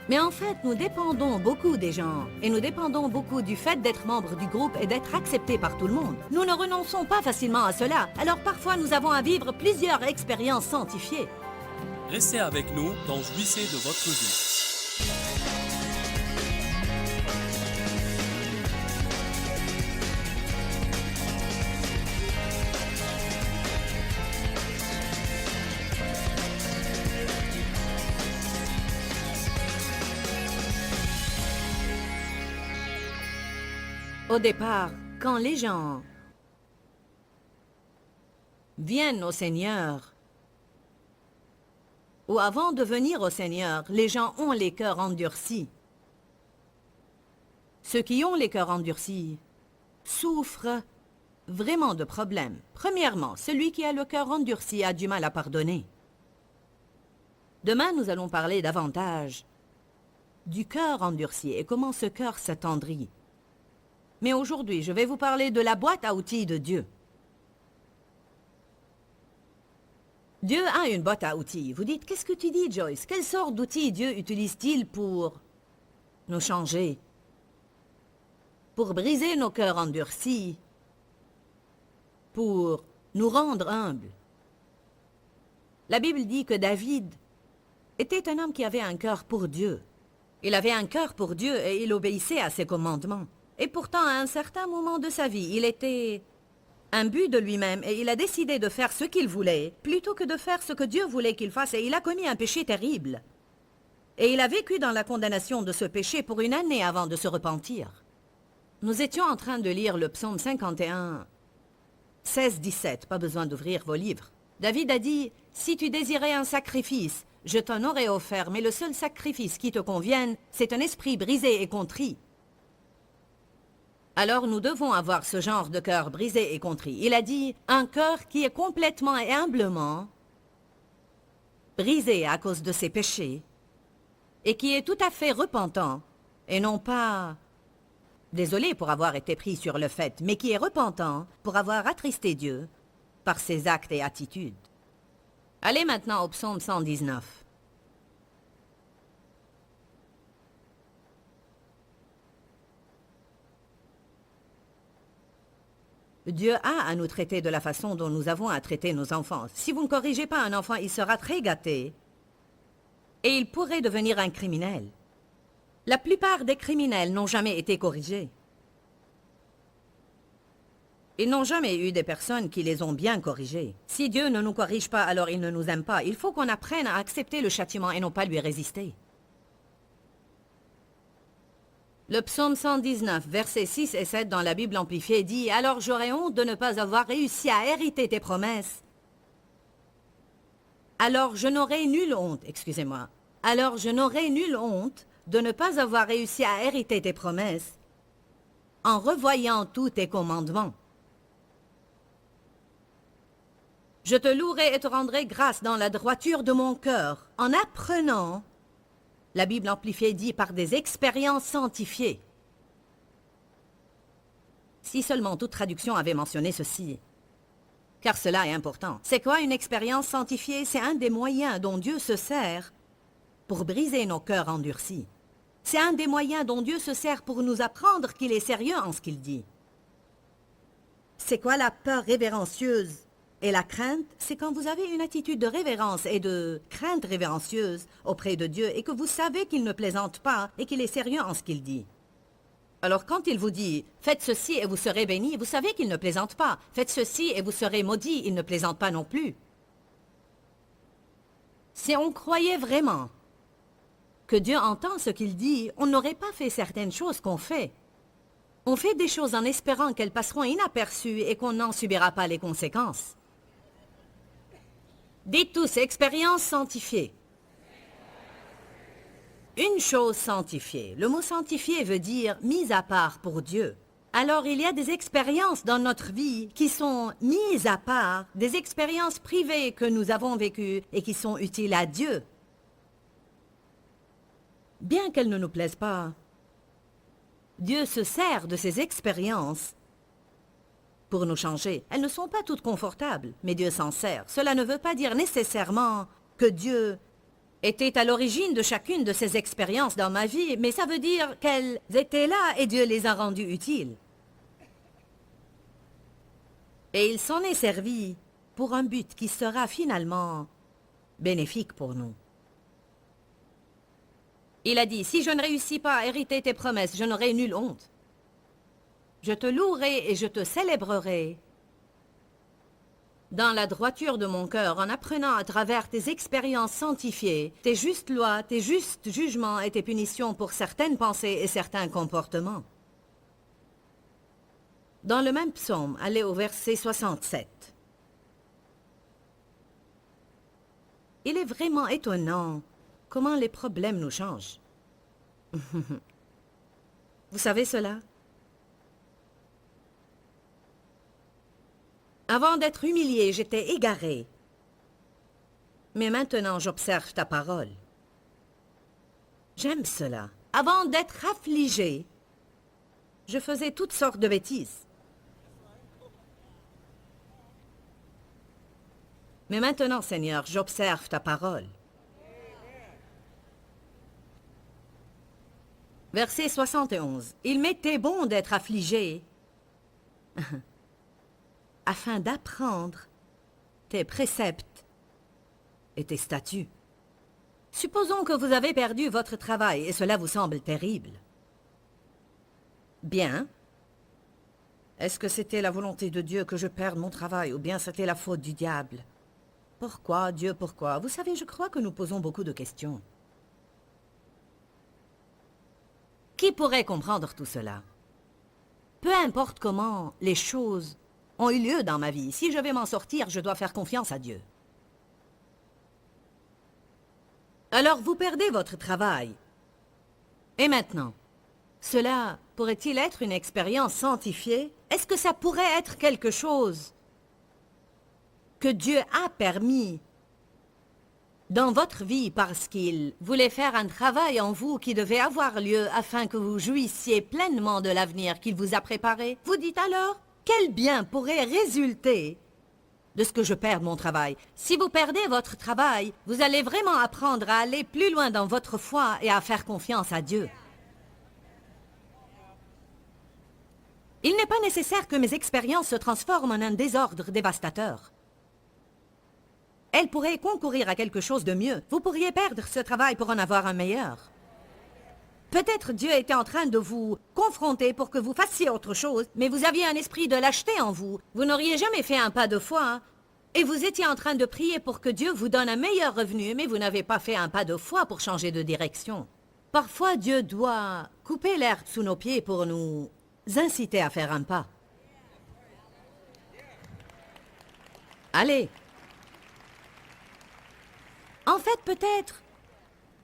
Mais en fait, nous dépendons beaucoup des gens. Et nous dépendons beaucoup du fait d'être membre du groupe et d'être acceptés par tout le monde. Nous ne renonçons pas facilement à cela. Alors parfois, nous avons à vivre plusieurs expériences sanctifiées. Restez avec nous dans Jouissez de votre vie. Au départ, quand les gens viennent au Seigneur, ou avant de venir au Seigneur, les gens ont les cœurs endurcis. Ceux qui ont les cœurs endurcis souffrent vraiment de problèmes. Premièrement, celui qui a le cœur endurci a du mal à pardonner. Demain, nous allons parler davantage du cœur endurci et comment ce cœur s'attendrit. Mais aujourd'hui, je vais vous parler de la boîte à outils de Dieu. Dieu a une boîte à outils. Vous dites, qu'est-ce que tu dis, Joyce? Quelle sorte d'outils Dieu utilise-t-il pour nous changer? Pour briser nos cœurs endurcis? Pour nous rendre humbles? La Bible dit que David était un homme qui avait un cœur pour Dieu. Il avait un cœur pour Dieu et il obéissait à ses commandements. Et pourtant, à un certain moment de sa vie, il était imbu de lui-même et il a décidé de faire ce qu'il voulait, plutôt que de faire ce que Dieu voulait qu'il fasse, et il a commis un péché terrible. Et il a vécu dans la condamnation de ce péché pour une année avant de se repentir. Nous étions en train de lire le psaume 51, 16-17, pas besoin d'ouvrir vos livres. David a dit, « Si tu désirais un sacrifice, je t'en aurais offert, mais le seul sacrifice qui te convienne, c'est un esprit brisé et contrit. » Alors nous devons avoir ce genre de cœur brisé et contrit. Il a dit, un cœur qui est complètement et humblement brisé à cause de ses péchés et qui est tout à fait repentant et non pas désolé pour avoir été pris sur le fait, mais qui est repentant pour avoir attristé Dieu par ses actes et attitudes. Allez maintenant au psaume 119. Dieu a à nous traiter de la façon dont nous avons à traiter nos enfants. Si vous ne corrigez pas un enfant, il sera très gâté et il pourrait devenir un criminel. La plupart des criminels n'ont jamais été corrigés. Ils n'ont jamais eu des personnes qui les ont bien corrigés. Si Dieu ne nous corrige pas, alors il ne nous aime pas. Il faut qu'on apprenne à accepter le châtiment et non pas lui résister. Le psaume 119, versets 6 et 7 dans la Bible amplifiée dit « Alors j'aurais honte de ne pas avoir réussi à hériter tes promesses. Alors je n'aurais nulle honte, excusez-moi. Alors je n'aurais nulle honte de ne pas avoir réussi à hériter tes promesses en revoyant tous tes commandements. Je te louerai et te rendrai grâce dans la droiture de mon cœur en apprenant. » La Bible amplifiée dit par des expériences sanctifiées. Si seulement toute traduction avait mentionné ceci, car cela est important. C'est quoi une expérience sanctifiée? C'est un des moyens dont Dieu se sert pour briser nos cœurs endurcis. C'est un des moyens dont Dieu se sert pour nous apprendre qu'il est sérieux en ce qu'il dit. C'est quoi la peur révérencieuse? Et la crainte, c'est quand vous avez une attitude de révérence et de crainte révérencieuse auprès de Dieu et que vous savez qu'il ne plaisante pas et qu'il est sérieux en ce qu'il dit. Alors quand il vous dit « Faites ceci et vous serez bénis », vous savez qu'il ne plaisante pas. « Faites ceci et vous serez maudits », il ne plaisante pas non plus. Si on croyait vraiment que Dieu entend ce qu'il dit, on n'aurait pas fait certaines choses qu'on fait. On fait des choses en espérant qu'elles passeront inaperçues et qu'on n'en subira pas les conséquences. Dites tous, expérience sanctifiée. Une chose sanctifiée. Le mot sanctifié veut dire mise à part pour Dieu. Alors il y a des expériences dans notre vie qui sont mises à part, des expériences privées que nous avons vécues et qui sont utiles à Dieu. Bien qu'elles ne nous plaisent pas, Dieu se sert de ces expériences pour nous changer. Elles ne sont pas toutes confortables, mais Dieu s'en sert. Cela ne veut pas dire nécessairement que Dieu étaient à l'origine de chacune de ces expériences dans ma vie, mais ça veut dire qu'elles étaient là et Dieu les a rendues utiles. Et il s'en est servi pour un but qui sera finalement bénéfique pour nous. Il a dit, si je ne réussis pas à hériter tes promesses, je n'aurai nulle honte. Je te louerai et je te célébrerai dans la droiture de mon cœur, en apprenant à travers tes expériences sanctifiées, tes justes lois, tes justes jugements et tes punitions pour certaines pensées et certains comportements. Dans le même psaume, allez au verset 67. Il est vraiment étonnant comment les problèmes nous changent. Vous savez cela? Avant d'être humilié, j'étais égaré. Mais maintenant, j'observe ta parole. J'aime cela. Avant d'être affligé, je faisais toutes sortes de bêtises. Mais maintenant, Seigneur, j'observe ta parole. Verset 71. Il m'était bon d'être affligé, afin d'apprendre tes préceptes et tes statuts. Supposons que vous avez perdu votre travail et cela vous semble terrible. Bien. Est-ce que c'était la volonté de Dieu que je perde mon travail ou bien c'était la faute du diable? Pourquoi, Dieu, pourquoi? Vous savez, je crois que nous posons beaucoup de questions. Qui pourrait comprendre tout cela? Peu importe comment les choses ont eu lieu dans ma vie, si je vais m'en sortir, je dois faire confiance à Dieu. Alors vous perdez votre travail. Et maintenant, cela pourrait-il être une expérience sanctifiée? Est-ce que ça pourrait être quelque chose que Dieu a permis dans votre vie parce qu'il voulait faire un travail en vous qui devait avoir lieu afin que vous jouissiez pleinement de l'avenir qu'il vous a préparé? Vous dites alors, quel bien pourrait résulter de ce que je perde mon travail? Si vous perdez votre travail, vous allez vraiment apprendre à aller plus loin dans votre foi et à faire confiance à Dieu. Il n'est pas nécessaire que mes expériences se transforment en un désordre dévastateur. Elles pourraient concourir à quelque chose de mieux. Vous pourriez perdre ce travail pour en avoir un meilleur. Peut-être Dieu était en train de vous confronter pour que vous fassiez autre chose, mais vous aviez un esprit de lâcheté en vous. Vous n'auriez jamais fait un pas de foi, et vous étiez en train de prier pour que Dieu vous donne un meilleur revenu, mais vous n'avez pas fait un pas de foi pour changer de direction. Parfois, Dieu doit couper l'herbe sous nos pieds pour nous inciter à faire un pas. Allez. En fait, peut-être,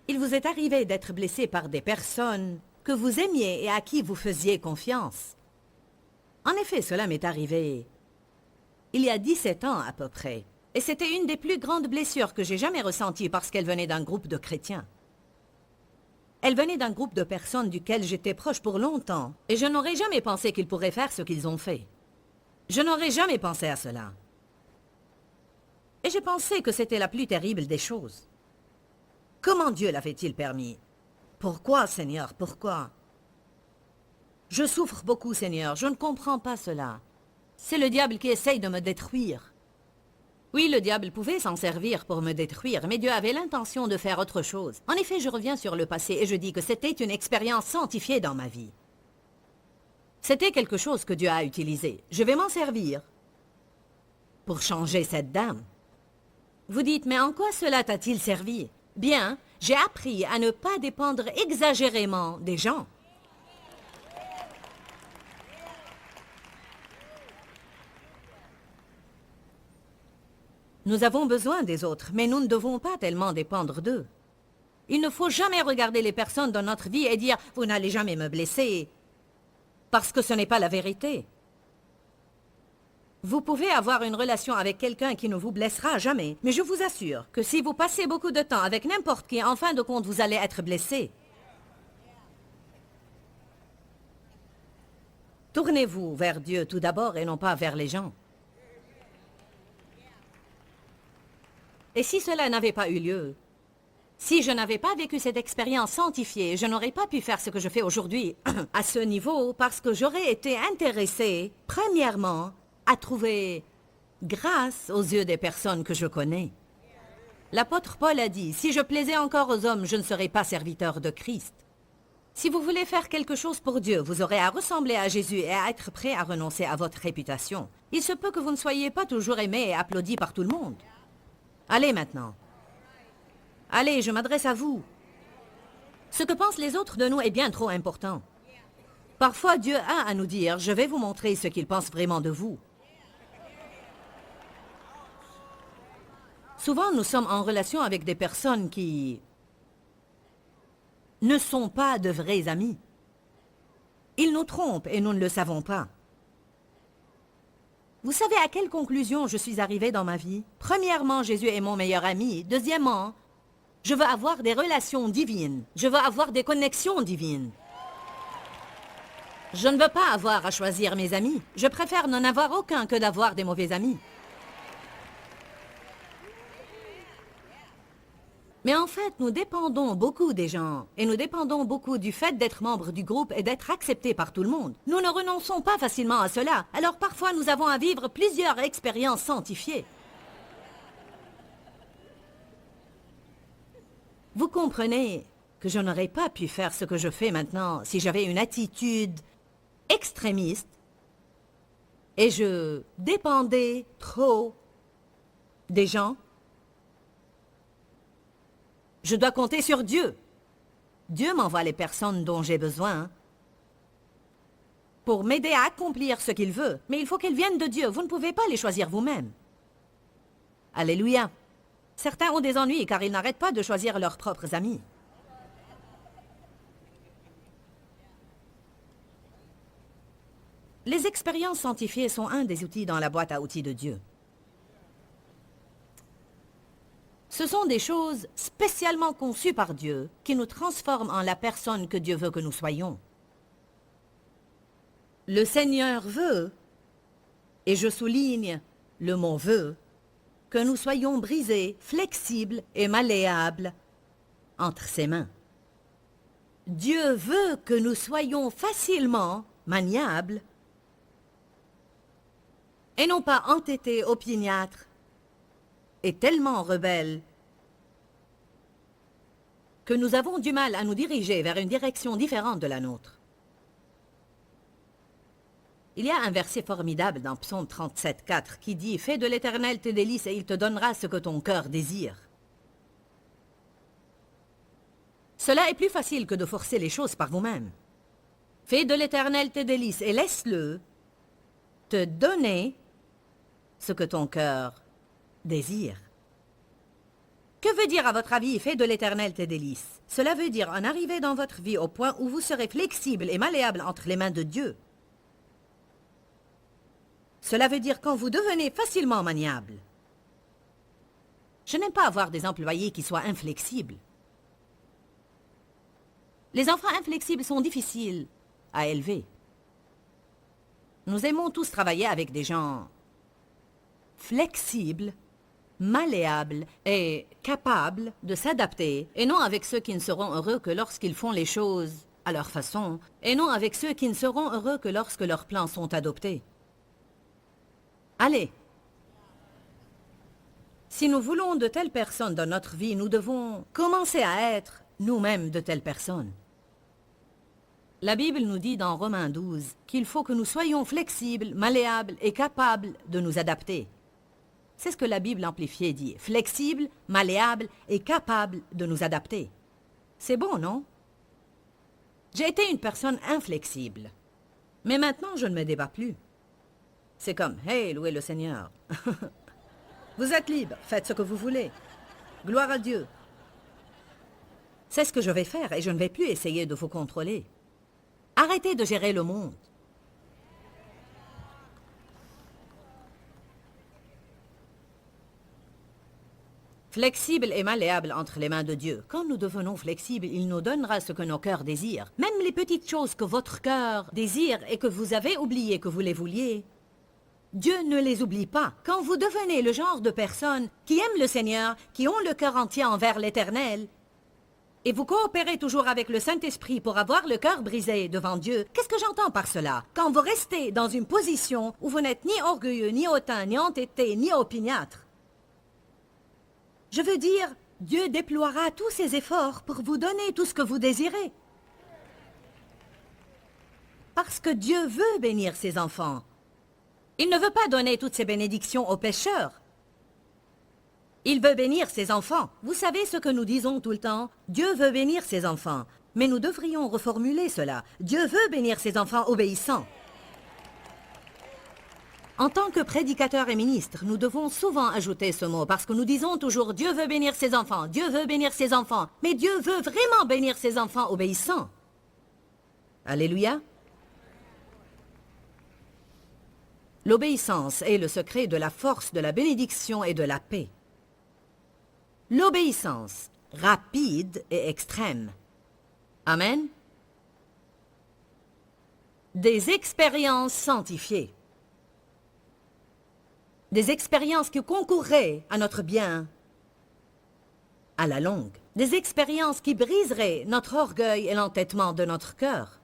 il vous est arrivé d'être blessé par des personnes que vous aimiez et à qui vous faisiez confiance. En effet, cela m'est arrivé il y a 17 ans à peu près. Et c'était une des plus grandes blessures que j'ai jamais ressenties parce qu'elle venait d'un groupe de chrétiens. Elle venait d'un groupe de personnes duquel j'étais proche pour longtemps. Et je n'aurais jamais pensé qu'ils pourraient faire ce qu'ils ont fait. Je n'aurais jamais pensé à cela. Et j'ai pensé que c'était la plus terrible des choses. Comment Dieu l'avait-il permis? Pourquoi, Seigneur, pourquoi? Je souffre beaucoup, Seigneur, je ne comprends pas cela. C'est le diable qui essaye de me détruire. Oui, le diable pouvait s'en servir pour me détruire, mais Dieu avait l'intention de faire autre chose. En effet, je reviens sur le passé et je dis que c'était une expérience sanctifiée dans ma vie. C'était quelque chose que Dieu a utilisé. Je vais m'en servir pour changer cette dame. Vous dites, mais en quoi cela t'a-t-il servi? Bien, j'ai appris à ne pas dépendre exagérément des gens. Nous avons besoin des autres, mais nous ne devons pas tellement dépendre d'eux. Il ne faut jamais regarder les personnes dans notre vie et dire « Vous n'allez jamais me blesser », parce que ce n'est pas la vérité. Vous pouvez avoir une relation avec quelqu'un qui ne vous blessera jamais, mais je vous assure que si vous passez beaucoup de temps avec n'importe qui, en fin de compte, vous allez être blessé. Tournez-vous vers Dieu tout d'abord et non pas vers les gens. Et si cela n'avait pas eu lieu, Si je n'avais pas vécu cette expérience sanctifiée, je n'aurais pas pu faire ce que je fais aujourd'hui à ce niveau parce que j'aurais été intéressée, premièrement, à trouver grâce aux yeux des personnes que je connais. L'apôtre Paul a dit, « Si je plaisais encore aux hommes, je ne serais pas serviteur de Christ. » Si vous voulez faire quelque chose pour Dieu, vous aurez à ressembler à Jésus et à être prêt à renoncer à votre réputation. Il se peut que vous ne soyez pas toujours aimé et applaudi par tout le monde. Allez maintenant. Allez, je m'adresse à vous. Ce que pensent les autres de nous est bien trop important. Parfois, Dieu a à nous dire, je vais vous montrer ce qu'il pense vraiment de vous. Souvent, nous sommes en relation avec des personnes qui ne sont pas de vrais amis. Ils nous trompent et nous ne le savons pas. Vous savez à quelle conclusion je suis arrivée dans ma vie? Premièrement, Jésus est mon meilleur ami. Deuxièmement, je veux avoir des relations divines. Je veux avoir des connexions divines. Je ne veux pas avoir à choisir mes amis. Je préfère n'en avoir aucun que d'avoir des mauvais amis. Mais en fait, nous dépendons beaucoup des gens. Et nous dépendons beaucoup du fait d'être membre du groupe et d'être acceptés par tout le monde. Nous ne renonçons pas facilement à cela. Alors parfois, nous avons à vivre plusieurs expériences sanctifiées. Vous comprenez que je n'aurais pas pu faire ce que je fais maintenant si j'avais une attitude extrémiste et je dépendais trop des gens. Je dois compter sur Dieu. Dieu m'envoie les personnes dont j'ai besoin pour m'aider à accomplir ce qu'il veut. Mais il faut qu'elles viennent de Dieu. Vous ne pouvez pas les choisir vous-même. Alléluia. Certains ont des ennuis car ils n'arrêtent pas de choisir leurs propres amis. Les expériences sanctifiées sont un des outils dans la boîte à outils de Dieu. Ce sont des choses spécialement conçues par Dieu qui nous transforment en la personne que Dieu veut que nous soyons. Le Seigneur veut, et je souligne le mot « veut », que nous soyons brisés, flexibles et malléables entre ses mains. Dieu veut que nous soyons facilement maniables et non pas entêtés, opiniâtres et tellement rebelles que nous avons du mal à nous diriger vers une direction différente de la nôtre. Il y a un verset formidable dans Psaume 37, 4 qui dit « Fais de l'Éternel tes délices et il te donnera ce que ton cœur désire. » Cela est plus facile que de forcer les choses par vous-même. Fais de l'Éternel tes délices et laisse-le te donner ce que ton cœur désire. Que veut dire à votre avis « Fais de l'Éternel tes délices » Cela veut dire en arriver dans votre vie au point où vous serez flexible et malléable entre les mains de Dieu. Cela veut dire quand vous devenez facilement maniable. Je n'aime pas avoir des employés qui soient inflexibles. Les enfants inflexibles sont difficiles à élever. Nous aimons tous travailler avec des gens flexibles, malléables et capables de s'adapter, et non avec ceux qui ne seront heureux que lorsqu'ils font les choses à leur façon, et non avec ceux qui ne seront heureux que lorsque leurs plans sont adoptés. Allez, si nous voulons de telles personnes dans notre vie, nous devons commencer à être nous-mêmes de telles personnes. La Bible nous dit dans Romains 12 qu'il faut que nous soyons flexibles, malléables et capables de nous adapter. C'est ce que la Bible amplifiée dit, flexibles, malléables et capables de nous adapter. C'est bon, non? J'ai été une personne inflexible, mais maintenant je ne me débat plus. C'est comme, hey, louez le Seigneur. Vous êtes libre, faites ce que vous voulez. Gloire à Dieu. C'est ce que je vais faire et je ne vais plus essayer de vous contrôler. Arrêtez de gérer le monde. Flexible et malléable entre les mains de Dieu. Quand nous devenons flexibles, il nous donnera ce que nos cœurs désirent. Même les petites choses que votre cœur désire et que vous avez oubliées que vous les vouliez, Dieu ne les oublie pas. Quand vous devenez le genre de personnes qui aiment le Seigneur, qui ont le cœur entier envers l'Éternel, Et vous coopérez toujours avec le Saint-Esprit pour avoir le cœur brisé devant Dieu. Qu'est-ce que j'entends par cela? Quand vous restez dans une position où vous n'êtes ni orgueilleux, ni hautain, ni entêté, ni opiniâtre. Je veux dire, Dieu déploiera tous ses efforts pour vous donner tout ce que vous désirez. Parce que Dieu veut bénir ses enfants. Il ne veut pas donner toutes ses bénédictions aux pécheurs. Il veut bénir ses enfants. Vous savez ce que nous disons tout le temps? Dieu veut bénir ses enfants. Mais nous devrions reformuler cela. Dieu veut bénir ses enfants obéissants. En tant que prédicateurs et ministres, nous devons souvent ajouter ce mot parce que nous disons toujours Dieu veut bénir ses enfants, Dieu veut bénir ses enfants. Mais Dieu veut vraiment bénir ses enfants obéissants. Alléluia. L'obéissance est le secret de la force, de la bénédiction et de la paix. L'obéissance, rapide et extrême. Amen. Des expériences sanctifiées. Des expériences qui concourraient à notre bien à la longue. Des expériences qui briseraient notre orgueil et l'entêtement de notre cœur.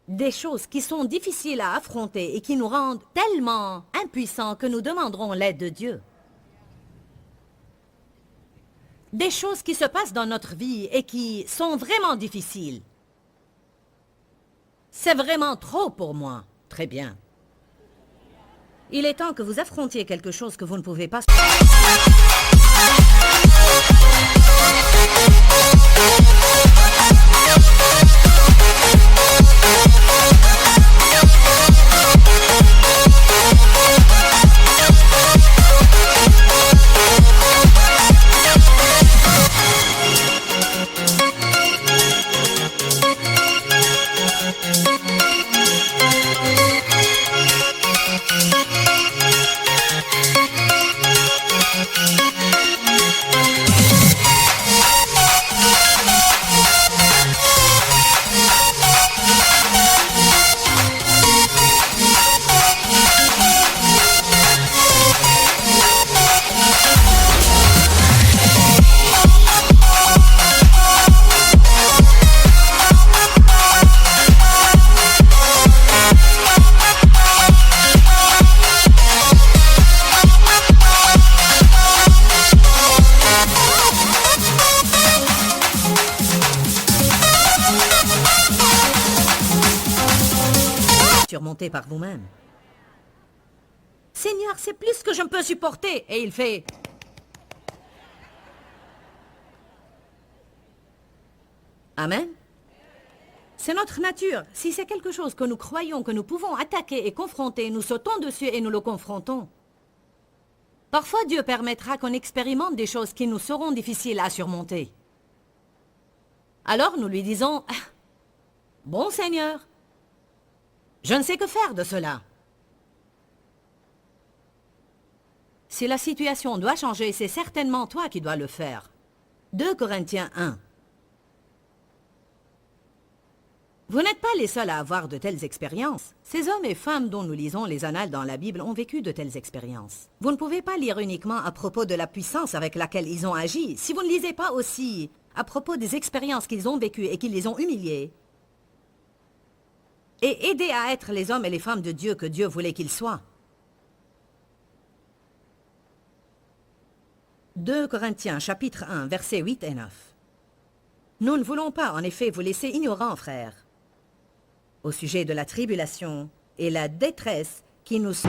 Des choses qui sont difficiles à affronter et qui nous rendent tellement impuissants que nous demanderons l'aide de Dieu. Des choses qui se passent dans notre vie et qui sont vraiment difficiles. C'est vraiment trop pour moi. Très bien. Il est temps que vous affrontiez quelque chose que vous ne pouvez pas... surmonter par vous-même. Seigneur, c'est plus que je ne peux supporter. Et il fait... Amen. C'est notre nature. Si c'est quelque chose que nous croyons que nous pouvons attaquer et confronter, nous sautons dessus et nous le confrontons. Parfois, Dieu permettra qu'on expérimente des choses qui nous seront difficiles à surmonter. Alors nous lui disons, « Bon Seigneur, je ne sais que faire de cela. » Si la situation doit changer, c'est certainement toi qui dois le faire. 2 Corinthiens 1. Vous n'êtes pas les seuls à avoir de telles expériences. Ces hommes et femmes dont nous lisons les annales dans la Bible ont vécu de telles expériences. Vous ne pouvez pas lire uniquement à propos de la puissance avec laquelle ils ont agi, si vous ne lisez pas aussi à propos des expériences qu'ils ont vécues et qui les ont humiliés, et aider à être les hommes et les femmes de Dieu que Dieu voulait qu'ils soient. 2 Corinthiens chapitre 1, versets 8 et 9. Nous ne voulons pas, en effet, vous laisser ignorants, frères, au sujet de la tribulation et la détresse qui nous sont...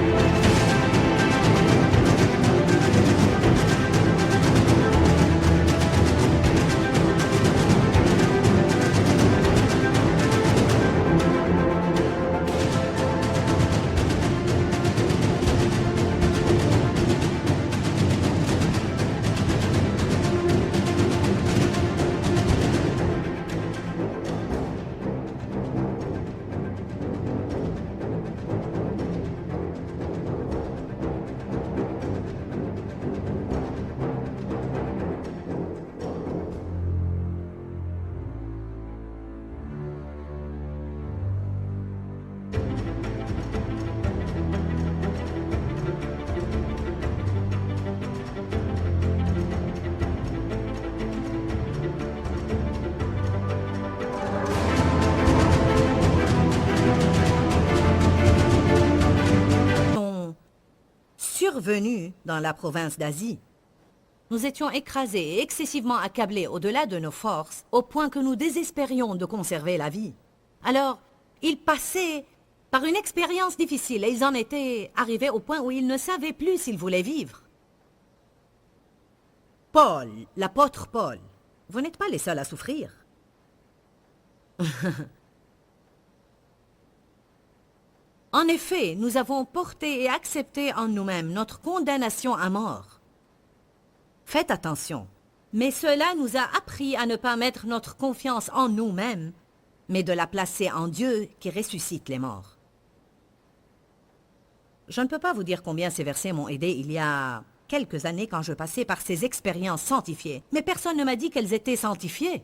survenue dans la province d'Asie. Nous étions écrasés et excessivement accablés au-delà de nos forces, au point que nous désespérions de conserver la vie. Alors, ils passaient par une expérience difficile et ils en étaient arrivés au point où ils ne savaient plus s'ils voulaient vivre. Paul, l'apôtre Paul, vous n'êtes pas les seuls à souffrir. En effet, nous avons porté et accepté en nous-mêmes notre condamnation à mort. Faites attention, mais cela nous a appris à ne pas mettre notre confiance en nous-mêmes, mais de la placer en Dieu qui ressuscite les morts. Je ne peux pas vous dire combien ces versets m'ont aidé il y a quelques années quand je passais par ces expériences sanctifiées, mais personne ne m'a dit qu'elles étaient sanctifiées.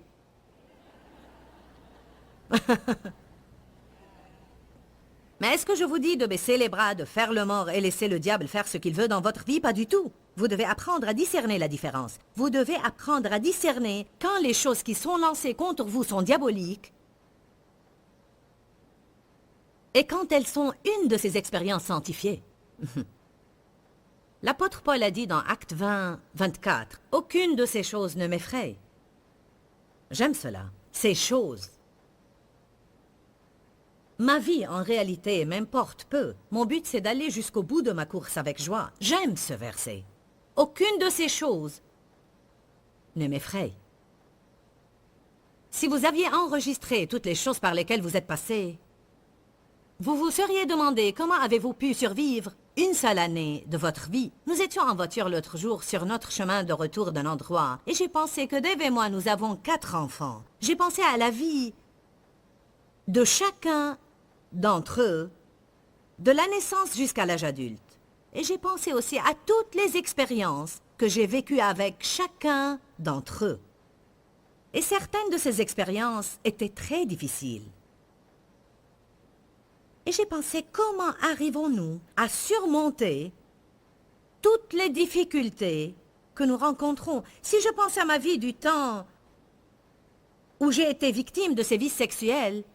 Mais est-ce que je vous dis de baisser les bras, de faire le mort et laisser le diable faire ce qu'il veut dans votre vie? Pas du tout. Vous devez apprendre à discerner la différence. Vous devez apprendre à discerner quand les choses qui sont lancées contre vous sont diaboliques et quand elles sont une de ces expériences sanctifiées. L'apôtre Paul a dit dans Actes 20, 24, « Aucune de ces choses ne m'effraie. » J'aime cela, ces choses. Ma vie, en réalité, m'importe peu. Mon but, c'est d'aller jusqu'au bout de ma course avec joie. J'aime ce verset. Aucune de ces choses ne m'effraie. Si vous aviez enregistré toutes les choses par lesquelles vous êtes passé, vous vous seriez demandé comment avez-vous pu survivre une seule année de votre vie. Nous étions en voiture l'autre jour sur notre chemin de retour d'un endroit et j'ai pensé que Dave et moi, nous avons 4 enfants. J'ai pensé à la vie de chacun d'entre eux, de la naissance jusqu'à l'âge adulte. Et j'ai pensé aussi à toutes les expériences que j'ai vécues avec chacun d'entre eux. Et certaines de ces expériences étaient très difficiles. Et j'ai pensé, comment arrivons-nous à surmonter toutes les difficultés que nous rencontrons? Si je pense à ma vie du temps où j'ai été victime de sévices sexuels,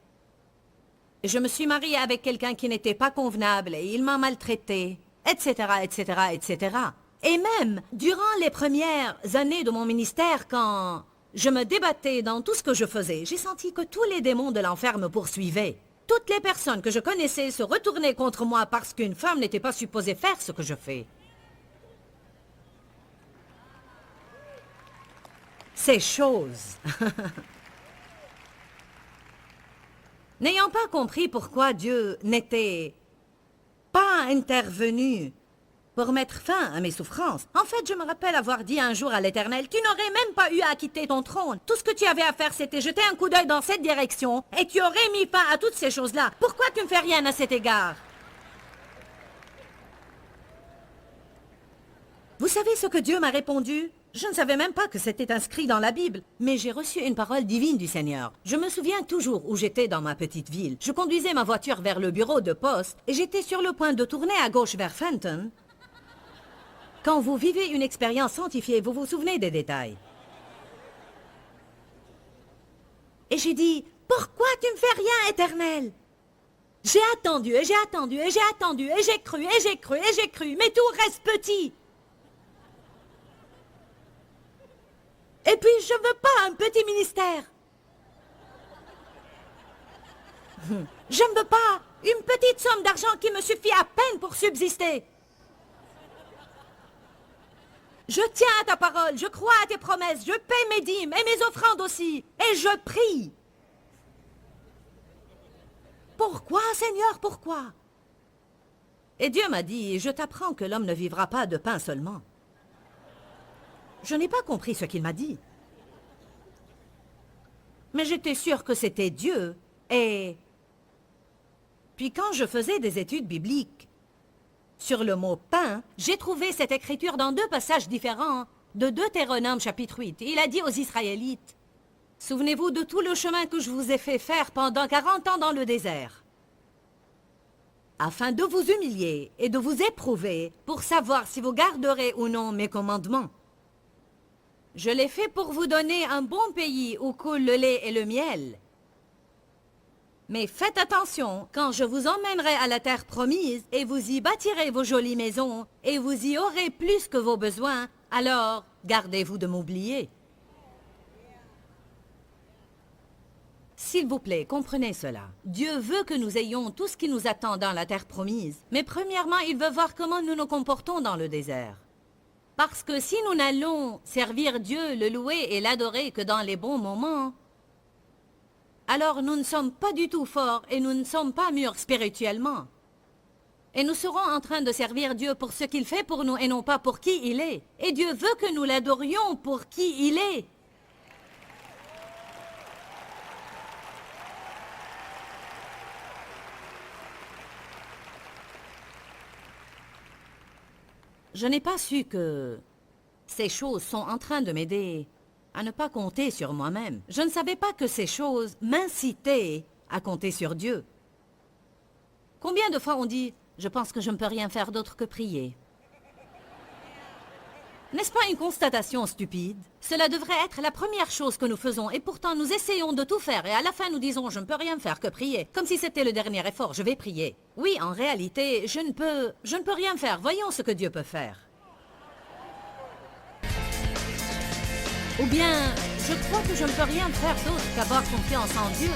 je me suis mariée avec quelqu'un qui n'était pas convenable et il m'a maltraitée, etc., etc., etc. Et même, durant les premières années de mon ministère, quand je me débattais dans tout ce que je faisais, j'ai senti que tous les démons de l'enfer me poursuivaient. Toutes les personnes que je connaissais se retournaient contre moi parce qu'une femme n'était pas supposée faire ce que je fais. Ces choses. N'ayant pas compris pourquoi Dieu n'était pas intervenu pour mettre fin à mes souffrances. En fait, je me rappelle avoir dit un jour à l'Éternel, « Tu n'aurais même pas eu à quitter ton trône. Tout ce que tu avais à faire, c'était jeter un coup d'œil dans cette direction et tu aurais mis fin à toutes ces choses-là. Pourquoi tu ne fais rien à cet égard? » Vous savez ce que Dieu m'a répondu? Je ne savais même pas que c'était inscrit dans la Bible, mais j'ai reçu une parole divine du Seigneur. Je me souviens toujours où j'étais dans ma petite ville. Je conduisais ma voiture vers le bureau de poste et j'étais sur le point de tourner à gauche vers Fenton. Quand vous vivez une expérience sanctifiée, vous vous souvenez des détails. Et j'ai dit, « Pourquoi tu ne fais rien, Éternel? » J'ai attendu et j'ai attendu et j'ai attendu et j'ai cru et j'ai cru et j'ai cru, mais tout reste petit. Et puis, je ne veux pas un petit ministère. Je ne veux pas une petite somme d'argent qui me suffit à peine pour subsister. Je tiens à ta parole, je crois à tes promesses, je paie mes dîmes et mes offrandes aussi, et je prie. Pourquoi, Seigneur, pourquoi? Et Dieu m'a dit, je t'apprends que l'homme ne vivra pas de pain seulement. Je n'ai pas compris ce qu'il m'a dit. Mais j'étais sûre que c'était Dieu. Et puis quand je faisais des études bibliques sur le mot « pain », j'ai trouvé cette écriture dans 2 passages différents de Deutéronome chapitre 8. Il a dit aux Israélites, « Souvenez-vous de tout le chemin que je vous ai fait faire pendant 40 ans dans le désert, afin de vous humilier et de vous éprouver pour savoir si vous garderez ou non mes commandements. Je l'ai fait pour vous donner un bon pays où coule le lait et le miel. Mais faites attention, quand je vous emmènerai à la terre promise, et vous y bâtirez vos jolies maisons, et vous y aurez plus que vos besoins, alors gardez-vous de m'oublier. S'il vous plaît, comprenez cela. Dieu veut que nous ayons tout ce qui nous attend dans la terre promise. Mais premièrement, il veut voir comment nous nous comportons dans le désert. Parce que si nous n'allons servir Dieu, le louer et l'adorer que dans les bons moments, alors nous ne sommes pas du tout forts et nous ne sommes pas mûrs spirituellement. Et nous serons en train de servir Dieu pour ce qu'il fait pour nous et non pas pour qui il est. Et Dieu veut que nous l'adorions pour qui il est. Je n'ai pas su que ces choses sont en train de m'aider à ne pas compter sur moi-même. Je ne savais pas que ces choses m'incitaient à compter sur Dieu. Combien de fois on dit « Je pense que je ne peux rien faire d'autre que prier ». N'est-ce pas une constatation stupide? Cela devrait être la première chose que nous faisons et pourtant nous essayons de tout faire et à la fin nous disons « Je ne peux rien faire que prier », comme si c'était le dernier effort, je vais prier. Oui, en réalité, je ne peux rien faire. Voyons ce que Dieu peut faire. Ou bien, je crois que je ne peux rien faire d'autre qu'avoir confiance en Dieu.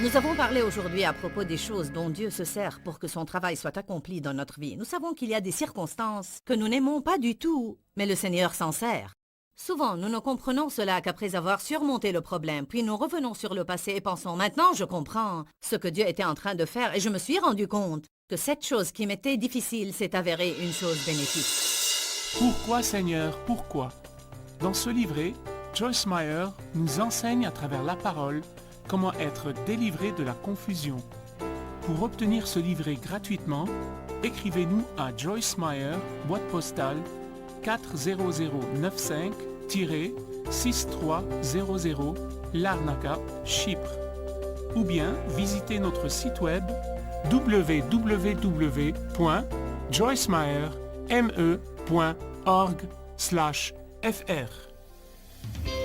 Nous avons parlé aujourd'hui à propos des choses dont Dieu se sert pour que son travail soit accompli dans notre vie. Nous savons qu'il y a des circonstances que nous n'aimons pas du tout, mais le Seigneur s'en sert. Souvent, nous ne comprenons cela qu'après avoir surmonté le problème, puis nous revenons sur le passé et pensons « Maintenant, je comprends ce que Dieu était en train de faire et je me suis rendu compte que cette chose qui m'était difficile s'est avérée une chose bénéfique. » Pourquoi, Seigneur, pourquoi? Dans ce livret, Joyce Meyer nous enseigne à travers la parole comment être délivré de la confusion. Pour obtenir ce livret gratuitement, écrivez-nous à Joyce Meyer, boîte postale 40095-6300 Larnaca, Chypre. Ou bien visitez notre site web www.joycemeyer.org/fr.